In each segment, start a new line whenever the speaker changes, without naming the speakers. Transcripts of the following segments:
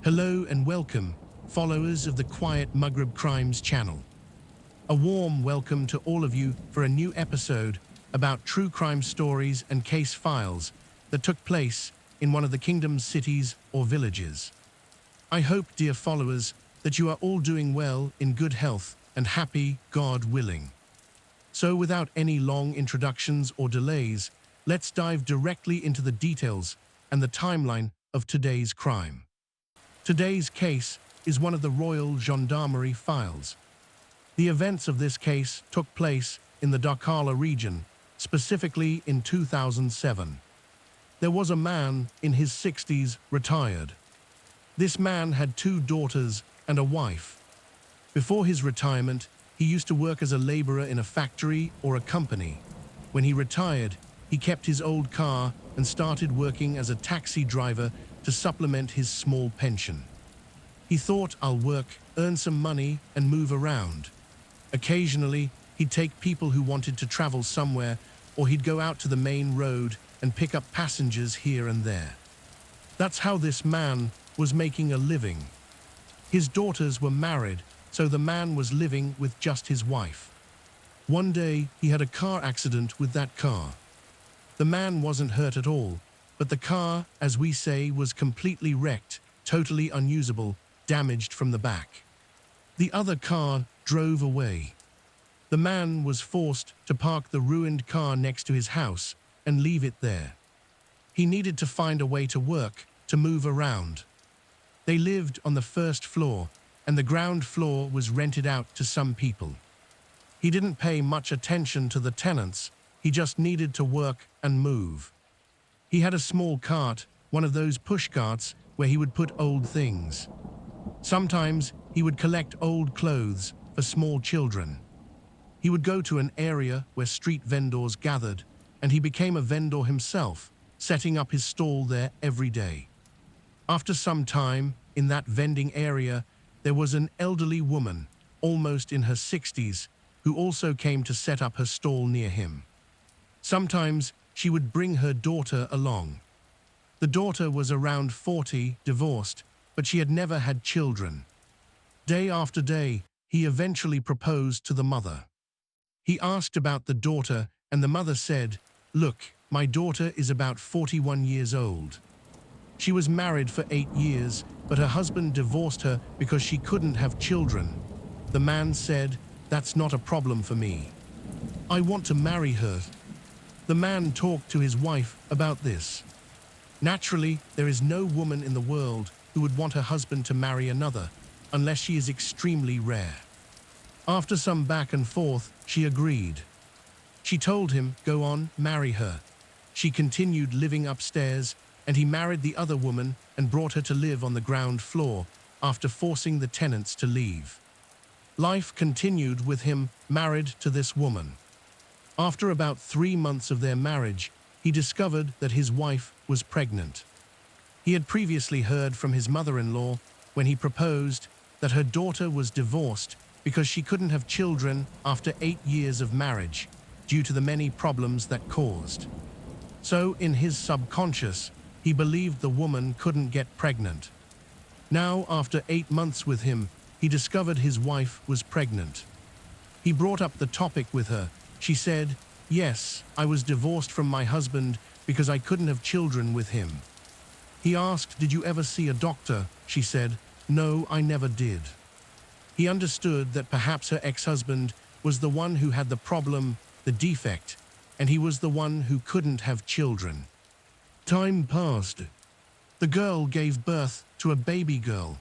Hello and welcome, followers of the Quiet Maghreb Crimes channel. A warm welcome to all of you for a new episode about true crime stories and case files that took place in one of the kingdom's cities or villages. I hope, dear followers, that you are all doing well, in good health, and happy, God willing. So without any long introductions or delays, let's dive directly into the details and the timeline of today's crime. Today's case is one of the Royal Gendarmerie files. The events of this case took place in the Dukkala region, specifically in 2007. There was a man in his 60s, retired. This man had 2 daughters and a wife. Before his retirement, he used to work as a laborer in a factory or a company. When he retired, he kept his old car and started working as a taxi driver to supplement his small pension. He thought, I'll work, earn some money, and move around. Occasionally, he'd take people who wanted to travel somewhere, or he'd go out to the main road and pick up passengers here and there. That's how this man was making a living. His daughters were married, so the man was living with just his wife. One day, he had a car accident with that car. The man wasn't hurt at all, but the car, as we say, was completely wrecked, totally unusable, damaged from the back. The other car drove away. The man was forced to park the ruined car next to his house and leave it there. He needed to find a way to work, to move around. They lived on the first floor, and the ground floor was rented out to some people. He didn't pay much attention to the tenants, he just needed to work and move. He had a small cart, one of those push carts where he would put old things. Sometimes he would collect old clothes for small children. He would go to an area where street vendors gathered, and he became a vendor himself, setting up his stall there every day. After some time in that vending area, there was an elderly woman, almost in her 60s, who also came to set up her stall near him. Sometimes she would bring her daughter along. The daughter was around 40, divorced, but she had never had children. Day after day, he eventually proposed to the mother. He asked about the daughter, and the mother said, "Look, my daughter is about 41 years old. She was married for 8 years, but her husband divorced her because she couldn't have children." The man said, "That's not a problem for me. I want to marry her." The man talked to his wife about this. Naturally, there is no woman in the world who would want her husband to marry another, unless she is extremely rare. After some back and forth, she agreed. She told him, "Go on, marry her." She continued living upstairs, and he married the other woman and brought her to live on the ground floor after forcing the tenants to leave. Life continued with him married to this woman. After about 3 months of their marriage, he discovered that his wife was pregnant. He had previously heard from his mother-in-law, when he proposed, that her daughter was divorced because she couldn't have children after 8 years of marriage, due to the many problems that caused. So, in his subconscious, he believed the woman couldn't get pregnant. Now, after 8 months with him, he discovered his wife was pregnant. He brought up the topic with her. She said, "Yes, I was divorced from my husband because I couldn't have children with him." He asked, "Did you ever see a doctor?" She said, "No, I never did." He understood that perhaps her ex-husband was the one who had the problem, the defect, and he was the one who couldn't have children. Time passed. The girl gave birth to a baby girl.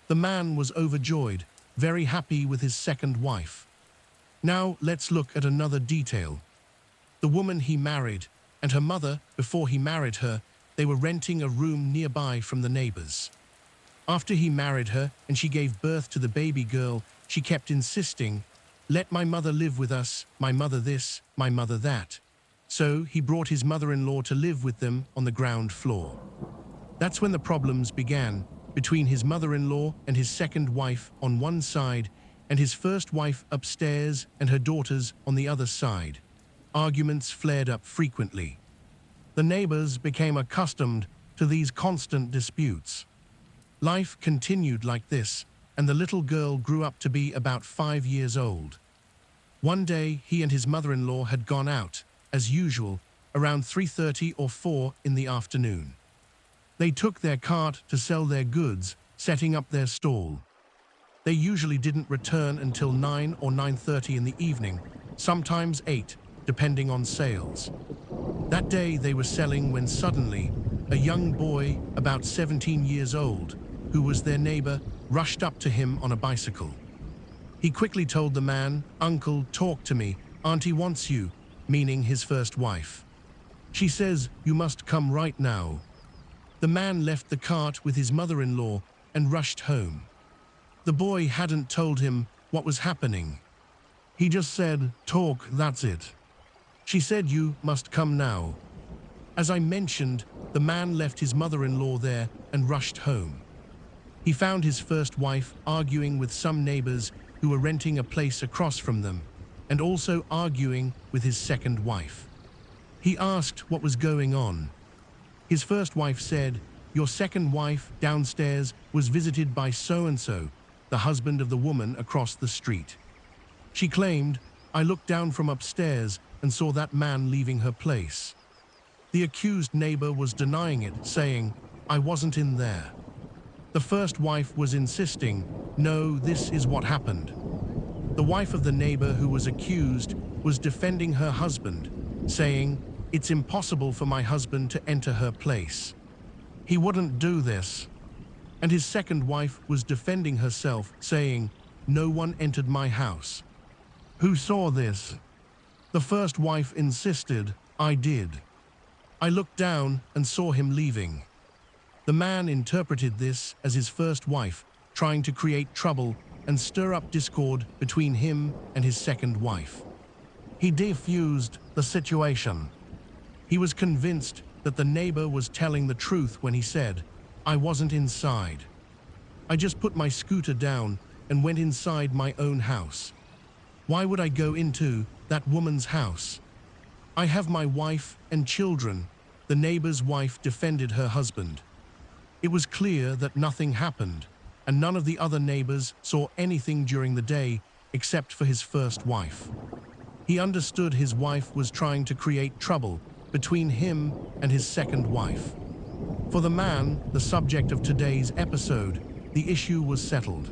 The man was overjoyed, very happy with his second wife. Now let's look at another detail. The woman he married and her mother, before he married her, they were renting a room nearby from the neighbors. After he married her and she gave birth to the baby girl, she kept insisting, "Let my mother live with us, my mother this, my mother that." So he brought his mother-in-law to live with them on the ground floor. That's when the problems began, between his mother-in-law and his second wife on one side, and his first wife upstairs and her daughters on the other side. Arguments flared up frequently. The neighbors became accustomed to these constant disputes. Life continued like this, and the little girl grew up to be about 5 years old. One day, he and his mother-in-law had gone out, as usual, around 3:30 or 4 in the afternoon. They took their cart to sell their goods, setting up their stall. They usually didn't return until 9 or 9:30 in the evening, sometimes 8, depending on sales. That day they were selling when suddenly, a young boy, about 17 years old, who was their neighbor, rushed up to him on a bicycle. He quickly told the man, "Uncle, talk to me. Auntie wants you," meaning his first wife. "She says you must come right now." The man left the cart with his mother-in-law and rushed home. The boy hadn't told him what was happening. He just said, "Talk, that's it." "She said you must come now." As I mentioned, the man left his mother-in-law there and rushed home. He found his first wife arguing with some neighbors who were renting a place across from them, and also arguing with his second wife. He asked what was going on. His first wife said, "Your second wife downstairs was visited by so-and-so, the husband of the woman across the street. She claimed, I looked down from upstairs and saw that man leaving her place." The accused neighbor was denying it, saying, "I wasn't in there." The first wife was insisting, "No, this is what happened." The wife of the neighbor who was accused was defending her husband, saying, "It's impossible for my husband to enter her place. He wouldn't do this." And his second wife was defending herself, saying, "No one entered my house." "Who saw this?" The first wife insisted, "I did. I looked down and saw him leaving." The man interpreted this as his first wife trying to create trouble and stir up discord between him and his second wife. He defused the situation. He was convinced that the neighbor was telling the truth when he said, "I wasn't inside. I just put my scooter down and went inside my own house. Why would I go into that woman's house? I have my wife and children." The neighbor's wife defended her husband. It was clear that nothing happened, and none of the other neighbors saw anything during the day except for his first wife. He understood his wife was trying to create trouble between him and his second wife. For the man, the subject of today's episode, the issue was settled.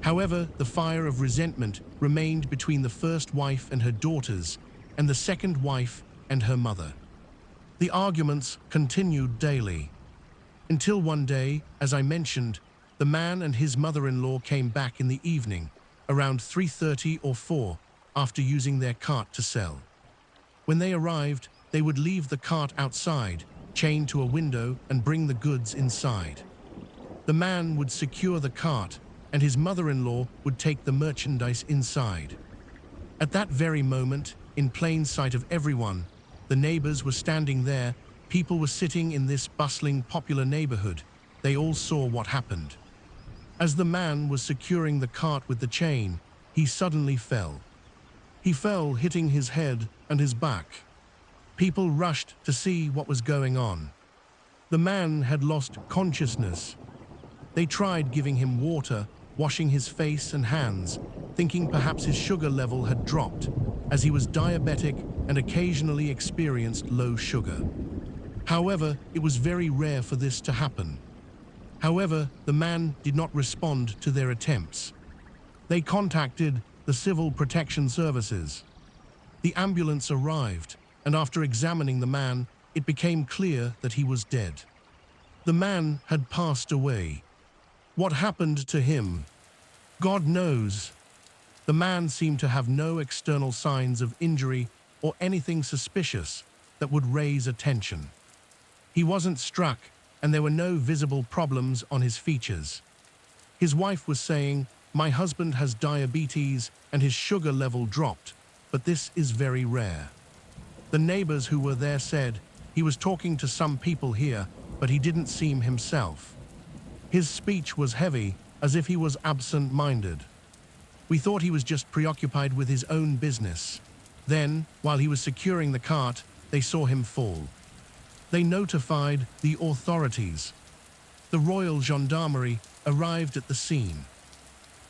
However, the fire of resentment remained between the first wife and her daughters, and the second wife and her mother. The arguments continued daily. Until one day, as I mentioned, the man and his mother-in-law came back in the evening, around 3:30 or 4, after using their cart to sell. When they arrived, they would leave the cart outside, chained to a window, and bring the goods inside. The man would secure the cart, and his mother-in-law would take the merchandise inside. At that very moment, in plain sight of everyone, the neighbors were standing there. People were sitting in this bustling, popular neighborhood. They all saw what happened. As the man was securing the cart with the chain, he suddenly fell. He fell, hitting his head and his back. People rushed to see what was going on. The man had lost consciousness. They tried giving him water, washing his face and hands, thinking perhaps his sugar level had dropped, as he was diabetic and occasionally experienced low sugar. However, it was very rare for this to happen. However, the man did not respond to their attempts. They contacted the Civil Protection Services. The ambulance arrived, and after examining the man, it became clear that he was dead. The man had passed away. What happened to him? God knows. The man seemed to have no external signs of injury or anything suspicious that would raise attention. He wasn't struck, and there were no visible problems on his features. His wife was saying, "My husband has diabetes and his sugar level dropped, but this is very rare." The neighbors who were there said, "He was talking to some people here, but he didn't seem himself. His speech was heavy, as if he was absent-minded. We thought he was just preoccupied with his own business." Then, while he was securing the cart, they saw him fall. They notified the authorities. The Royal Gendarmerie arrived at the scene.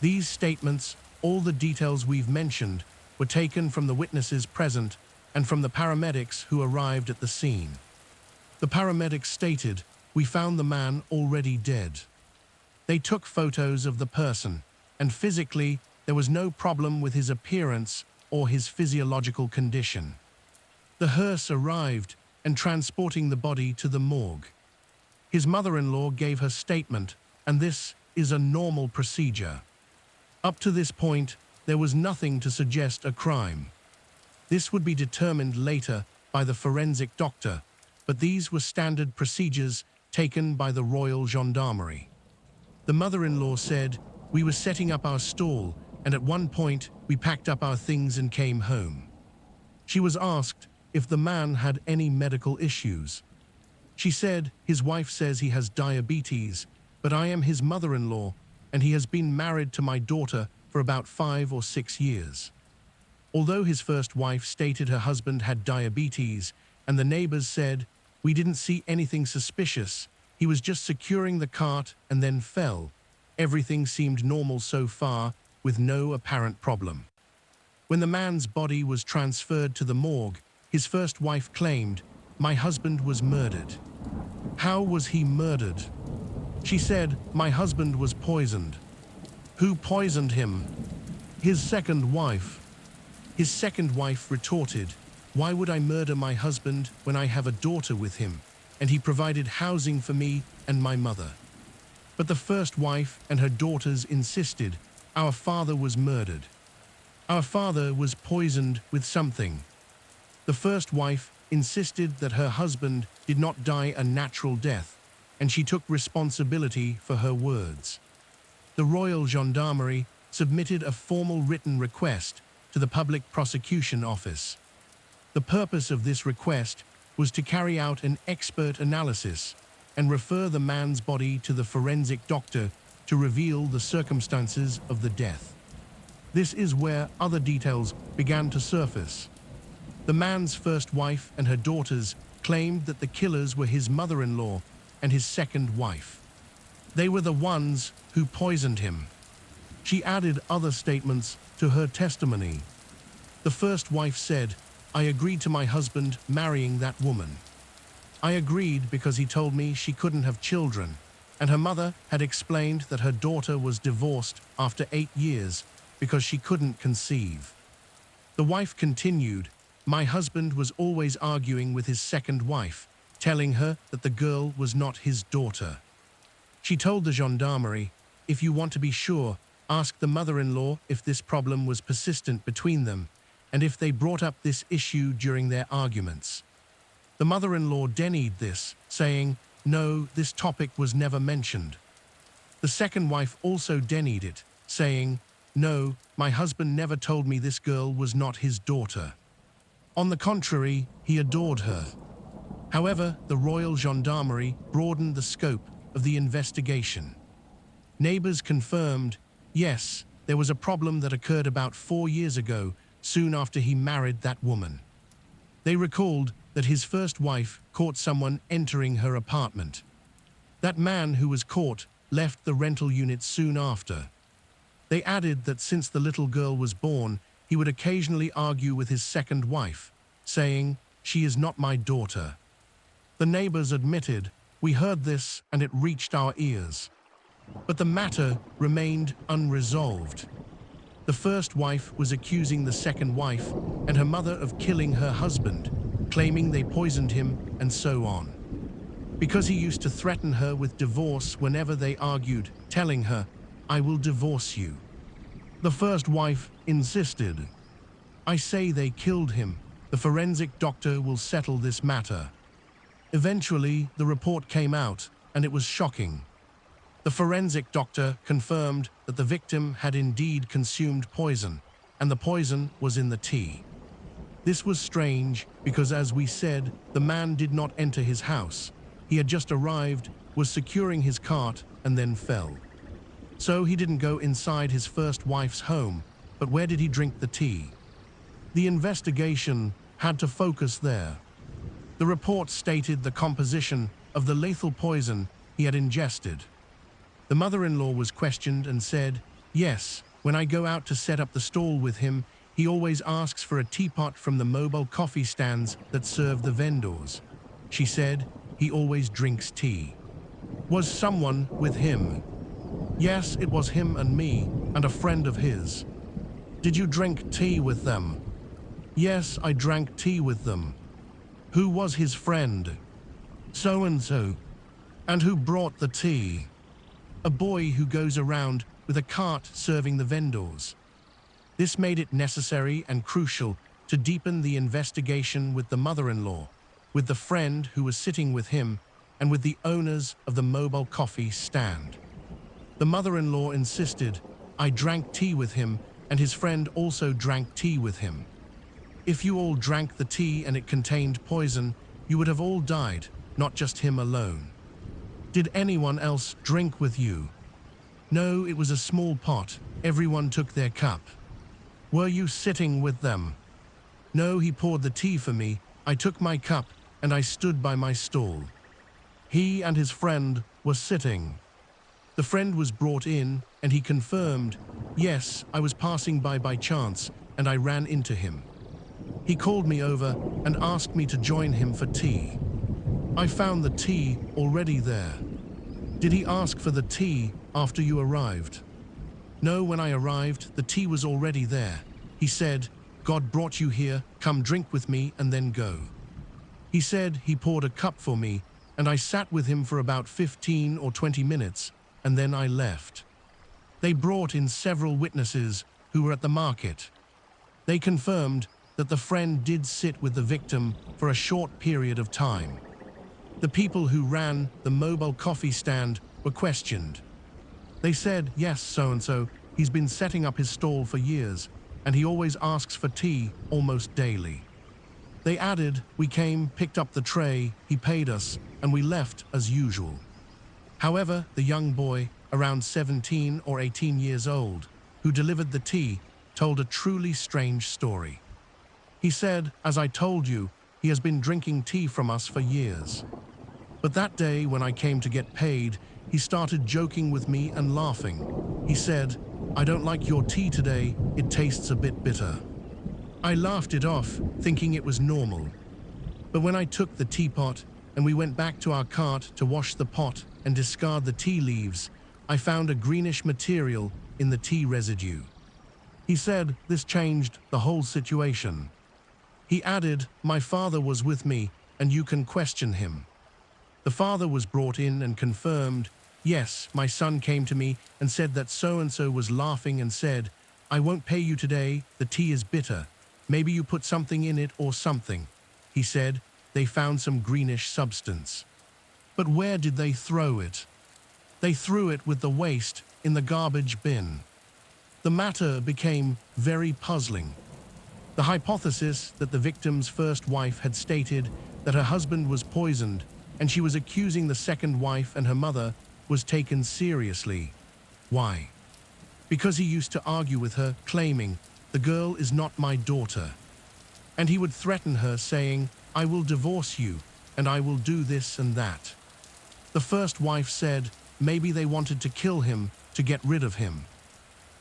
These statements, all the details we've mentioned, were taken from the witnesses present and from the paramedics who arrived at the scene. The paramedics stated, "We found the man already dead." They took photos of the person, and physically, there was no problem with his appearance or his physiological condition. The hearse arrived and transporting the body to the morgue. His mother-in-law gave her statement, and this is a normal procedure. Up to this point, there was nothing to suggest a crime. This would be determined later by the forensic doctor, but these were standard procedures taken by the Royal Gendarmerie. The mother-in-law said, "We were setting up our stall, and at one point we packed up our things and came home." She was asked if the man had any medical issues. She said, "His wife says he has diabetes, but I am his mother-in-law, and he has been married to my daughter for about 5 or 6 years." Although his first wife stated her husband had diabetes, and the neighbors said, "We didn't see anything suspicious, he was just securing the cart and then fell. Everything seemed normal so far, with no apparent problem." When the man's body was transferred to the morgue, his first wife claimed, "My husband was murdered." How was he murdered? She said, "My husband was poisoned." Who poisoned him? His second wife. His second wife retorted, "Why would I murder my husband when I have a daughter with him, and he provided housing for me and my mother?" But the first wife and her daughters insisted, "Our father was murdered. Our father was poisoned with something." The first wife insisted that her husband did not die a natural death, and she took responsibility for her words. The Royal Gendarmerie submitted a formal written request to the Public Prosecution Office. The purpose of this request was to carry out an expert analysis and refer the man's body to the forensic doctor to reveal the circumstances of the death. This is where other details began to surface. The man's first wife and her daughters claimed that the killers were his mother-in-law and his second wife. They were the ones who poisoned him. She added other statements to her testimony. The first wife said, "I agreed to my husband marrying that woman. I agreed because he told me she couldn't have children, and her mother had explained that her daughter was divorced after 8 years because she couldn't conceive." The wife continued, "My husband was always arguing with his second wife, telling her that the girl was not his daughter." She told the gendarmerie, "If you want to be sure, ask the mother-in-law if this problem was persistent between them, and if they brought up this issue during their arguments." The mother-in-law denied this, saying, "No, this topic was never mentioned." The second wife also denied it, saying, "No, my husband never told me this girl was not his daughter. On the contrary, he adored her." However, the Royal Gendarmerie broadened the scope of the investigation. Neighbors confirmed, yes, there was a problem that occurred about 4 years ago, soon after he married that woman. They recalled that his first wife caught someone entering her apartment. That man who was caught left the rental unit soon after. They added that since the little girl was born, he would occasionally argue with his second wife, saying, "She is not my daughter." The neighbors admitted, "We heard this and it reached our ears." But the matter remained unresolved. The first wife was accusing the second wife and her mother of killing her husband, claiming they poisoned him and so on. Because he used to threaten her with divorce whenever they argued, telling her, "I will divorce you." The first wife insisted, "I say they killed him. The forensic doctor will settle this matter." Eventually, the report came out, and it was shocking. The forensic doctor confirmed that the victim had indeed consumed poison, and the poison was in the tea. This was strange because, as we said, the man did not enter his house. He had just arrived, was securing his cart, and then fell. So he didn't go inside his first wife's home, but where did he drink the tea? The investigation had to focus there. The report stated the composition of the lethal poison he had ingested. The mother-in-law was questioned and said, "Yes, when I go out to set up the stall with him, he always asks for a teapot from the mobile coffee stands that serve the vendors." She said, "He always drinks tea." Was someone with him? Yes, it was him and me, and a friend of his. Did you drink tea with them? Yes, I drank tea with them. Who was his friend? So-and-so. And who brought the tea? A boy who goes around with a cart serving the vendors. This made it necessary and crucial to deepen the investigation with the mother-in-law, with the friend who was sitting with him, and with the owners of the mobile coffee stand. The mother-in-law insisted, "I drank tea with him, and his friend also drank tea with him. If you all drank the tea and it contained poison, you would have all died, not just him alone. Did anyone else drink with you?" "No, it was a small pot. Everyone took their cup." "Were you sitting with them?" "No, he poured the tea for me. I took my cup and I stood by my stall." He and his friend were sitting. The friend was brought in and he confirmed, "Yes, I was passing by chance and I ran into him. He called me over and asked me to join him for tea. I found the tea already there." "Did he ask for the tea after you arrived?" "No, when I arrived, the tea was already there. He said, 'God brought you here, come drink with me and then go.' He said he poured a cup for me, and I sat with him for about 15 or 20 minutes, and then I left." They brought in several witnesses who were at the market. They confirmed that the friend did sit with the victim for a short period of time. The people who ran the mobile coffee stand were questioned. They said, "Yes, so-and-so, he's been setting up his stall for years, and he always asks for tea almost daily." They added, "We came, picked up the tray, he paid us, and we left as usual." However, the young boy, around 17 or 18 years old, who delivered the tea, told a truly strange story. He said, "As I told you, he has been drinking tea from us for years. But that day when I came to get paid, he started joking with me and laughing. He said, 'I don't like your tea today, it tastes a bit bitter.' I laughed it off, thinking it was normal. But when I took the teapot and we went back to our cart to wash the pot and discard the tea leaves, I found a greenish material in the tea residue." He said this changed the whole situation. He added, "My father was with me, and you can question him." The father was brought in and confirmed, "Yes, my son came to me and said that so-and-so was laughing and said, 'I won't pay you today, the tea is bitter. Maybe you put something in it or something.' He said they found some greenish substance." But where did they throw it? They threw it with the waste in the garbage bin. The matter became very puzzling. The hypothesis that the victim's first wife had stated that her husband was poisoned and she was accusing the second wife and her mother was taken seriously. Why? Because he used to argue with her, claiming, "The girl is not my daughter." And he would threaten her, saying, "I will divorce you, and I will do this and that." The first wife said maybe they wanted to kill him to get rid of him.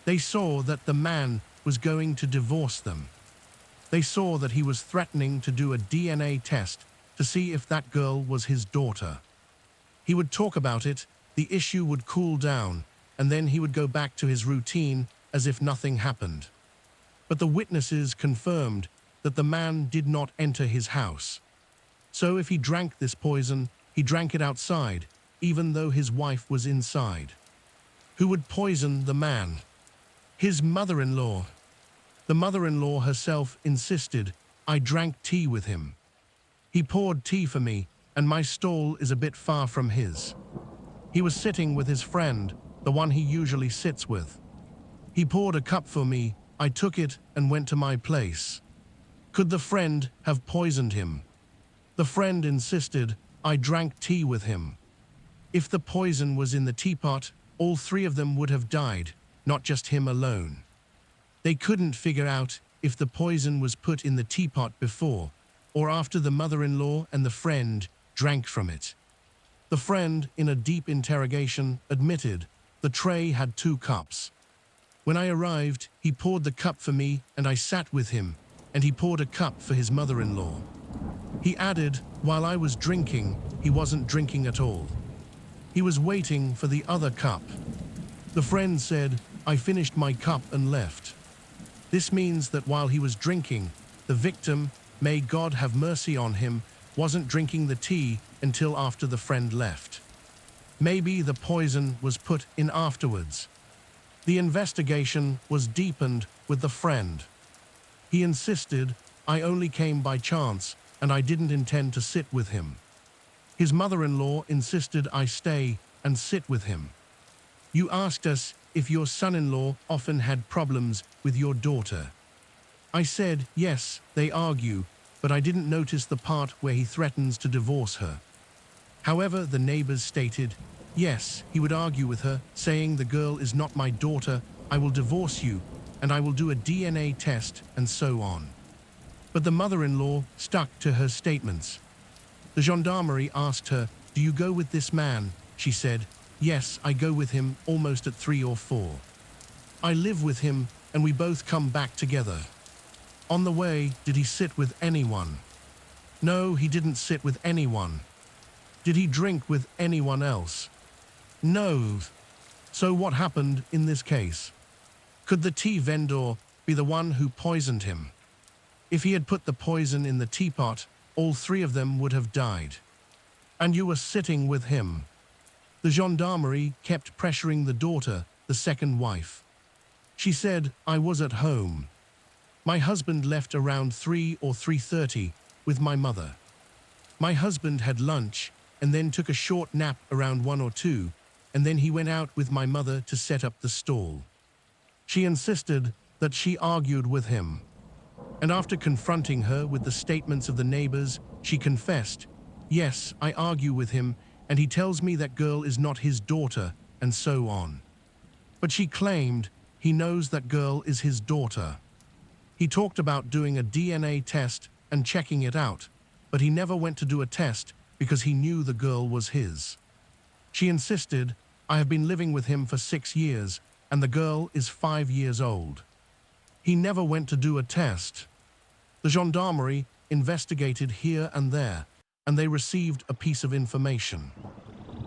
They saw that the man was going to divorce them. They saw that he was threatening to do a DNA test to see if that girl was his daughter. He would talk about it, the issue would cool down, and then he would go back to his routine as if nothing happened. But the witnesses confirmed that the man did not enter his house. So if he drank this poison, he drank it outside, even though his wife was inside. Who would poison the man? His mother-in-law. The mother-in-law herself insisted, "I drank tea with him. He poured tea for me, and my stall is a bit far from his. He was sitting with his friend, the one he usually sits with. He poured a cup for me, I took it and went to my place." Could the friend have poisoned him? The friend insisted, "I drank tea with him." If the poison was in the teapot, all three of them would have died, not just him alone. They couldn't figure out if the poison was put in the teapot before or after the mother-in-law and the friend drank from it. The friend, in a deep interrogation, admitted the tray had 2 cups. When I arrived, he poured the cup for me and I sat with him, and he poured a cup for his mother-in-law. He added, while I was drinking, he wasn't drinking at all. He was waiting for the other cup. The friend said, I finished my cup and left. This means that while he was drinking, the victim, may God have mercy on him, wasn't drinking the tea until after the friend left. Maybe the poison was put in afterwards. The investigation was deepened with the friend. He insisted, I only came by chance and I didn't intend to sit with him. His mother-in-law insisted I stay and sit with him. You asked us if your son-in-law often had problems with your daughter. I said, yes, they argue, but I didn't notice the part where he threatens to divorce her. However, the neighbors stated, yes, he would argue with her, saying the girl is not my daughter, I will divorce you, and I will do a DNA test, and so on. But the mother-in-law stuck to her statements. The gendarmerie asked her, do you go with this man? She said, yes, I go with him almost at 3 or 4. I live with him, and we both come back together. On the way, did he sit with anyone? No, he didn't sit with anyone. Did he drink with anyone else? No. So what happened in this case? Could the tea vendor be the one who poisoned him? If he had put the poison in the teapot, all 3 of them would have died. And you were sitting with him. The gendarmerie kept pressuring the daughter, the second wife. She said, I was at home. My husband left around 3 or 3:30 with my mother. My husband had lunch and then took a short nap around 1 or 2, and then he went out with my mother to set up the stall. She insisted that she argued with him. And after confronting her with the statements of the neighbors, she confessed, yes, I argue with him, and he tells me that girl is not his daughter, and so on. But she claimed he knows that girl is his daughter. He talked about doing a DNA test and checking it out, but he never went to do a test because he knew the girl was his. She insisted, I have been living with him for 6 years, and the girl is 5 years old. He never went to do a test. The gendarmerie investigated here and there, and they received a piece of information.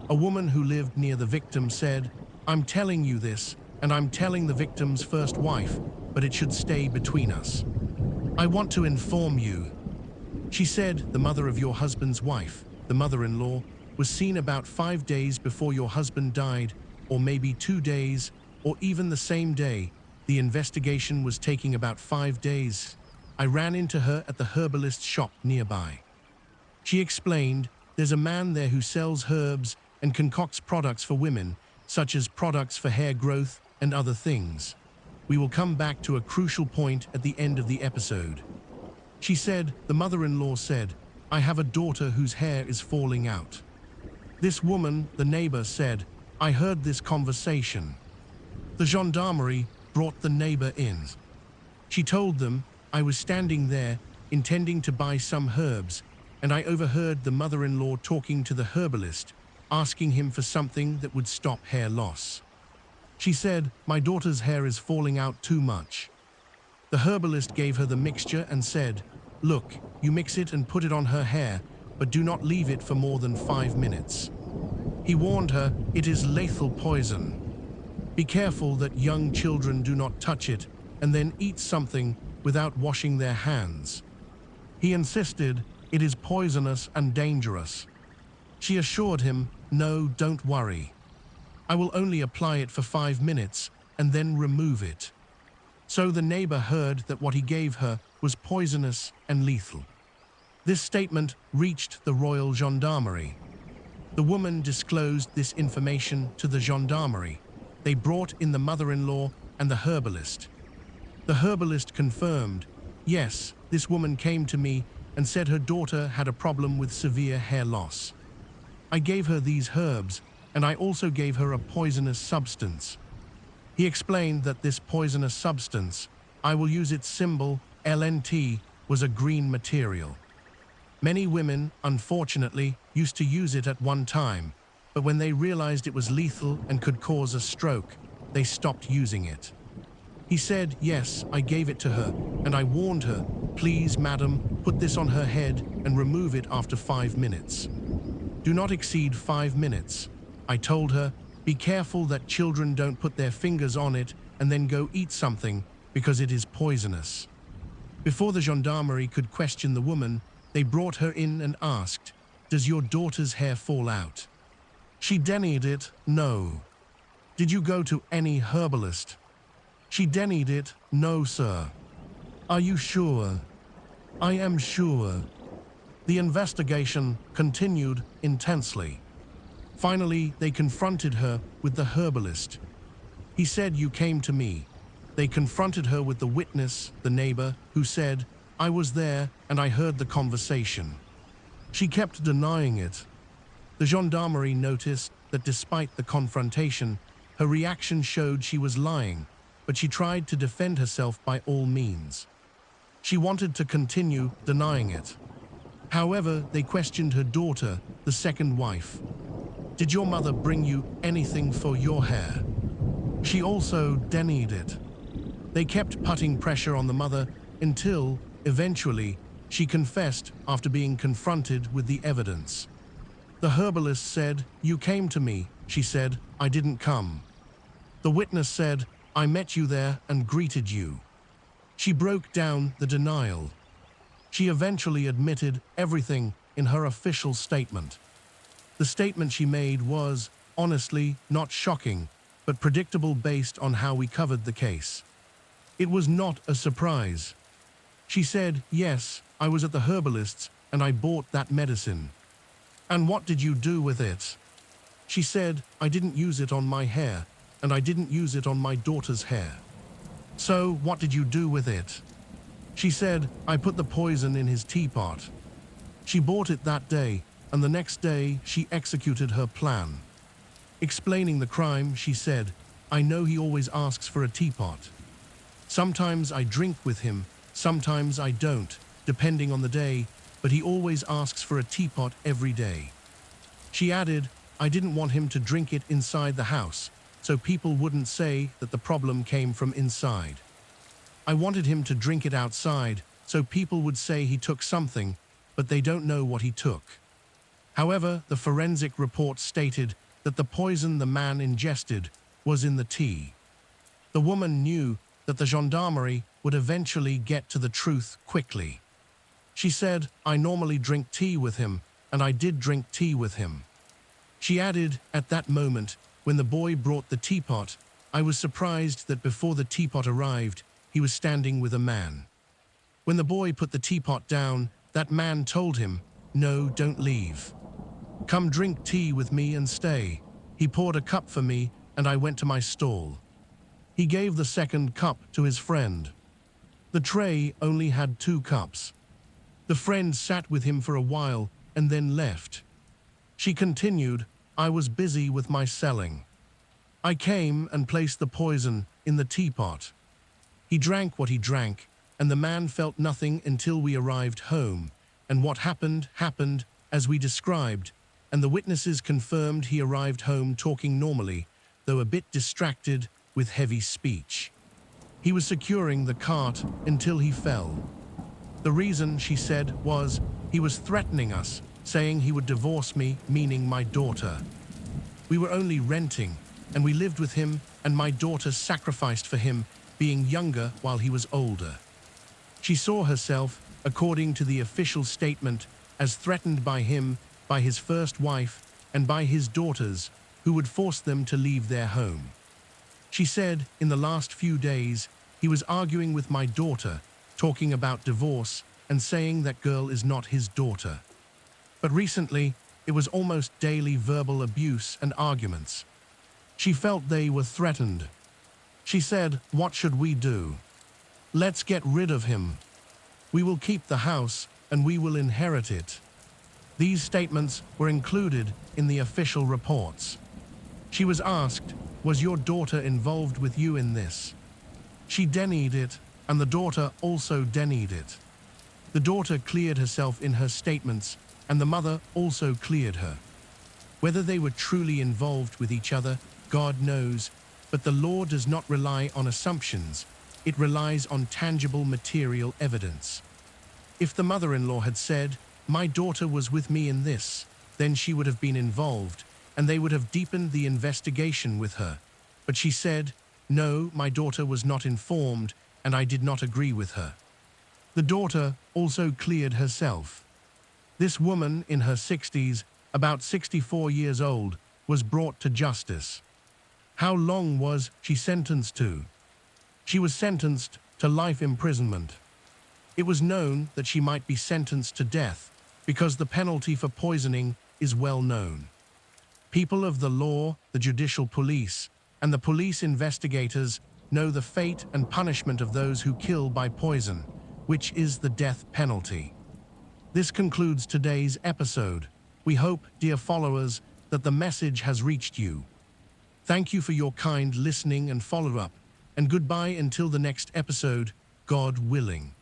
A woman who lived near the victim said, I'm telling you this, and I'm telling the victim's first wife, but it should stay between us. I want to inform you. She said the mother of your husband's wife, the mother-in-law, was seen about 5 days before your husband died, or maybe 2 days, or even the same day. The investigation was taking about 5 days. I ran into her at the herbalist shop nearby. She explained, there's a man there who sells herbs and concocts products for women, such as products for hair growth and other things. We will come back to a crucial point at the end of the episode. She said, the mother-in-law said, I have a daughter whose hair is falling out. This woman, the neighbor, said, I heard this conversation. The gendarmerie brought the neighbor in. She told them, I was standing there, intending to buy some herbs, and I overheard the mother-in-law talking to the herbalist, asking him for something that would stop hair loss. She said, my daughter's hair is falling out too much. The herbalist gave her the mixture and said, look, you mix it and put it on her hair, but do not leave it for more than 5 minutes. He warned her, it is lethal poison. Be careful that young children do not touch it and then eat something without washing their hands. He insisted, it is poisonous and dangerous. She assured him, no, don't worry. I will only apply it for 5 minutes and then remove it. So the neighbor heard that what he gave her was poisonous and lethal. This statement reached the Royal Gendarmerie. The woman disclosed this information to the gendarmerie. They brought in the mother-in-law and the herbalist. The herbalist confirmed, yes, this woman came to me and said her daughter had a problem with severe hair loss. I gave her these herbs, and I also gave her a poisonous substance. He explained that this poisonous substance, I will use its symbol, LNT, was a green material. Many women, unfortunately, used to use it at one time, but when they realized it was lethal and could cause a stroke, they stopped using it. He said, "Yes, I gave it to her, and I warned her, 'Please, madam, put this on her head and remove it after 5 minutes. Do not exceed 5 minutes. I told her, be careful that children don't put their fingers on it and then go eat something because it is poisonous.'" Before the gendarmerie could question the woman, they brought her in and asked, "Does your daughter's hair fall out?" She denied it, "No." "Did you go to any herbalist?" She denied it, "No, sir." "Are you sure?" "I am sure." The investigation continued intensely. Finally, they confronted her with the herbalist. He said, "You came to me." They confronted her with the witness, the neighbor, who said, "I was there and I heard the conversation." She kept denying it. The gendarmerie noticed that despite the confrontation, her reaction showed she was lying, but she tried to defend herself by all means. She wanted to continue denying it. However, they questioned her daughter, the second wife. "Did your mother bring you anything for your hair?" She also denied it. They kept putting pressure on the mother until, eventually, she confessed after being confronted with the evidence. The herbalist said, "You came to me." She said, "I didn't come." The witness said, "I met you there and greeted you." She broke down the denial. She eventually admitted everything in her official statement. The statement she made was, honestly, not shocking, but predictable based on how we covered the case. It was not a surprise. She said, "Yes, I was at the herbalist's and I bought that medicine." "And what did you do with it?" She said, "I didn't use it on my hair, and I didn't use it on my daughter's hair." "So, what did you do with it?" She said, "I put the poison in his teapot." She bought it that day, and the next day she executed her plan. Explaining the crime, she said, "I know he always asks for a teapot. Sometimes I drink with him, sometimes I don't, depending on the day, but he always asks for a teapot every day." She added, "I didn't want him to drink it inside the house, so people wouldn't say that the problem came from inside. I wanted him to drink it outside, so people would say he took something, but they don't know what he took." However, the forensic report stated that the poison the man ingested was in the tea. The woman knew that the gendarmerie would eventually get to the truth quickly. She said, "I normally drink tea with him, and I did drink tea with him." She added, "At that moment, when the boy brought the teapot, I was surprised that before the teapot arrived, he was standing with a man. When the boy put the teapot down, that man told him, 'No, don't leave. Come drink tea with me and stay.' He poured a cup for me, and I went to my stall. He gave the second cup to his friend. The tray only had 2 cups. The friend sat with him for a while and then left." She continued, "I was busy with my selling. I came and placed the poison in the teapot. He drank what he drank, and the man felt nothing until we arrived home, and what happened happened as we described, and the witnesses confirmed he arrived home talking normally, though a bit distracted with heavy speech. He was securing the cart until he fell. The reason, she said, was he was threatening us, saying he would divorce me, meaning my daughter. We were only renting, and we lived with him, and my daughter sacrificed for him, being younger while he was older. She saw herself, according to the official statement, as threatened by him, by his first wife, and by his daughters, who would force them to leave their home. She said, in the last few days, he was arguing with my daughter, talking about divorce, and saying that girl is not his daughter. But recently, it was almost daily verbal abuse and arguments. She felt they were threatened. She said, "What should we do? Let's get rid of him. We will keep the house, and we will inherit it." These statements were included in the official reports. She was asked, "Was your daughter involved with you in this?" She denied it, and the daughter also denied it. The daughter cleared herself in her statements, and the mother also cleared her. Whether they were truly involved with each other, God knows, but the law does not rely on assumptions. It relies on tangible material evidence. If the mother-in-law had said, "My daughter was with me in this," then she would have been involved, and they would have deepened the investigation with her. But she said, "No, my daughter was not informed, and I did not agree with her." The daughter also cleared herself. This woman in her 60s, about 64 years old, was brought to justice. How long was she sentenced to? She was sentenced to life imprisonment. It was known that she might be sentenced to death because the penalty for poisoning is well known. People of the law, the judicial police, and the police investigators know the fate and punishment of those who kill by poison, which is the death penalty. This concludes today's episode. We hope, dear followers, that the message has reached you. Thank you for your kind listening and follow-up, and goodbye until the next episode, God willing.